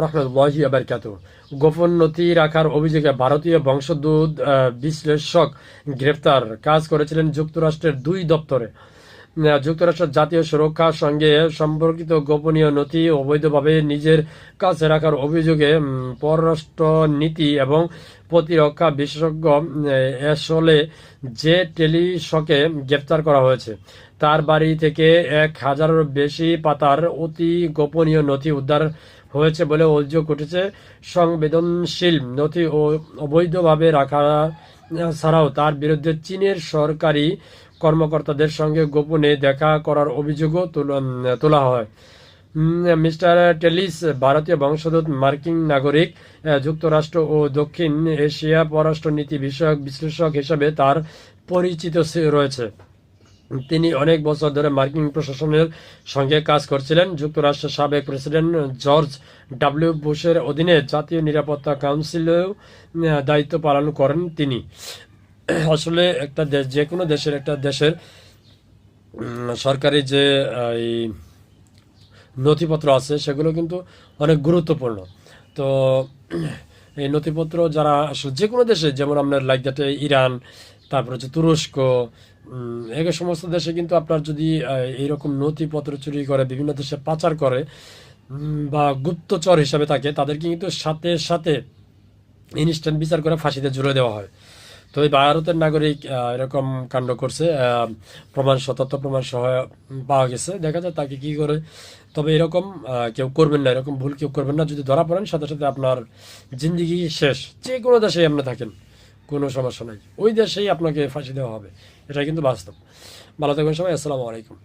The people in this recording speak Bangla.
রহমতুল্লাহি ওয়া বারাকাতুহু। গোপন নথি রাখার অভিযোগে ভারতীয় বংশোদ্ভূত বিশ্লেষক গ্রেফতার। কাজ করেছিলেন যুক্তরাষ্ট্রের 2 দপ্তরে। যুক্তরাষ্ট্রের জাতীয় সুরক্ষার সঙ্গে সম্পর্কিত গোপনীয় নথি অবৈধভাবে নিজের কাছে রাখার অভিযোগে পররাষ্ট্র নীতি এবং প্রতিরক্ষা বিশেষজ্ঞ এসলে জে টেলিসকে গ্রেফতার করা হয়েছে। তার বাড়ি থেকে 1000-এরও বেশি পাতার অতি গোপনীয় নথি উদ্ধার হয়েছে বলে অভিযোগ উঠেছে। সংবেদনশীল নথি অবৈধভাবে রাখা ছাড়াও তার বিরুদ্ধে চীনের সরকারি কর্মকর্তাদের সঙ্গে গোপনে দেখা করার অভিযোগও তোলা হয়। মিস্টার টেলিস ভারতীয় বংশোদ্ভূত মার্কিন নাগরিক। যুক্তরাষ্ট্র ও দক্ষিণ এশিয়া পররাষ্ট্রনীতি বিষয়ক বিশ্লেষক হিসেবে তার পরিচিত রয়েছে। তিনি অনেক বছর ধরে মার্কিন প্রশাসনের সঙ্গে কাজ করছিলেন। যুক্তরাষ্ট্রের সাবেক প্রেসিডেন্ট জর্জ ডব্লিউ বুশের অধীনে জাতীয় নিরাপত্তা কাউন্সিলেও দায়িত্ব পালন করেন তিনি। আসলে একটা দেশ, যে কোনো দেশের সরকারি যে এই নথিপত্র আছে সেগুলো কিন্তু অনেক গুরুত্বপূর্ণ। তো এই নথিপত্র যারা আসলে যে কোনো দেশে, যেমন আপনার লাইক দ্যাট ইরান, তারপর হচ্ছে তুরস্ক, এই সমস্ত দেশে কিন্তু আপনার যদি এইরকম নথিপত্র চুরি করে বিভিন্ন দেশে পাচার করে বা গুপ্তচর হিসাবে থাকে, তাদেরকে কিন্তু সাথে সাথে ইনস্ট্যান্ট বিচার করে ফাঁসিতে ঝুলে দেওয়া হয়। তো এই ভারতের নাগরিক এরকম কাণ্ড করছে, তথ্য প্রমাণ সহ পাওয়া গেছে। দেখা যায় তাকে কি করে। তবে এরকম কেউ করবেন না, এরকম ভুল কেউ করবেন না। যদি ধরা পড়েন, সাথে সাথে আপনার জিন্দিগি শেষ। যে কোনো দেশেই আপনি থাকেন, কোনো সমস্যা নাই, ওই দেশেই আপনাকে ফাঁসি দেওয়া হবে। এটা কিন্তু বাস্তব। ভালো থাকবেন সবাই। আসসালামু আলাইকুম।